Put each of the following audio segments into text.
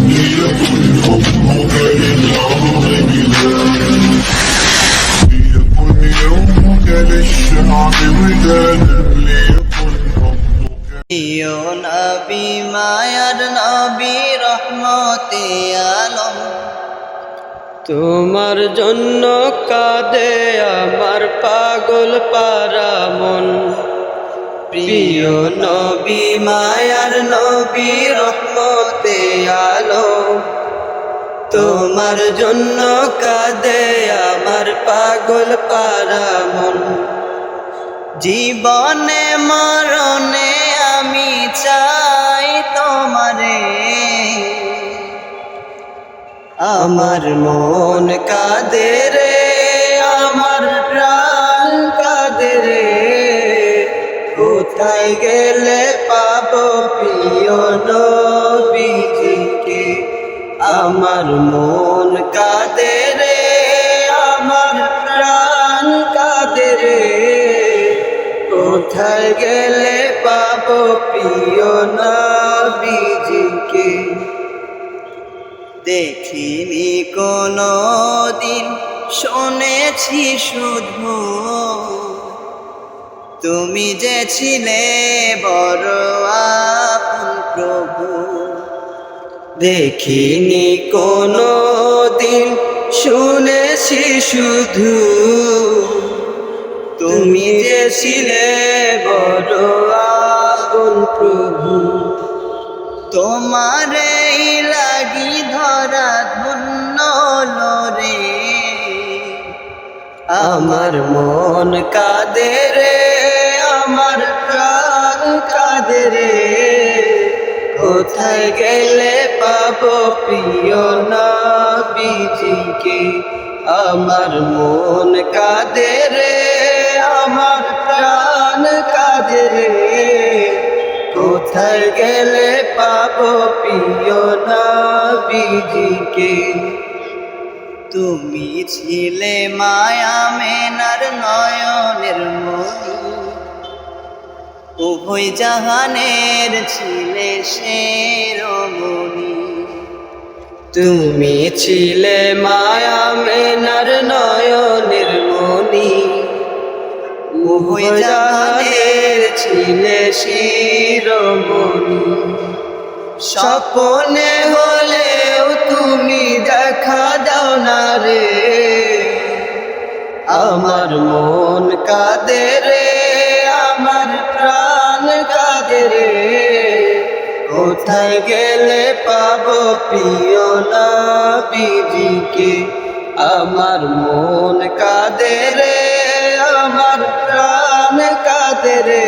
ليكن يومك للشعب ودادا ليكن فضلك প্রিয় নবী মায়ার নবী রহমতে আলম তোমার জন্য কাঁদে আমার পাগল পারা মন প্রিয় নবী মায়ার নবী রহমতে আলম তোমার জন্য কাঁদে আমার পাগল পারা মন জীবনে মরণে আমি চাই তোমারে আমার মন কাঁদে রে আমার প্রাণ কাঁদে রে কোথায় গেলে পাবো প্রিয় নবীজিকে আমার মন কাঁদে রে আমার প্রাণ কাঁদে রে কোথায় গেলে পাবো প্রিয় নবীজিকে দেখিনি কোনো দিন শুনেছি শুধু তুমি যে ছিলে বড় আপন প্রভু দেখিনি কোনো দিন শুনেছি শুধু তুমি যে ছিলে বড় আপন প্রভু তোমারে লাগি ধরা ধন্য রে আমার মন কাঁদে রে আমার প্রাণ কাঁদে রে কোথায় গেলে পাবো প্রিয় নবীজিকে আমার মন কাঁদে রে আমার প্রাণ কাঁদে রে কোথায় গেলে পাবো প্রিয় নবীজিকে তুমি ছিলে মায়া মেনার নয়নের মনি উভয় জাহানের ছিলে শিরোমণি তুমি ছিলে মায়া মেনার নয়নের মনি উভয় জাহানের ছিলে শিরোমণি স্বপ্নে হলেও তুমি দেখা দাও না রে আমার মন কাঁদে রে আমার প্রাণ কাঁদে রে কোথায় গেলে পাবো প্রিয় নবীজিকে আমার মন কাঁদে রে আমার প্রাণ কাঁদে রে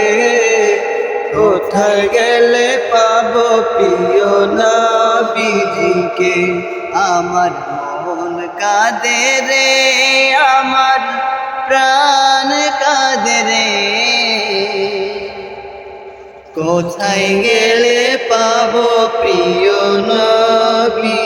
কোথায় গেলে পাবো প্রিয় নবীজিকে আমার মন কাঁদে রে আমার প্রাণ কাঁদে রে কোথায় গেলে পাবো প্রিয় নবী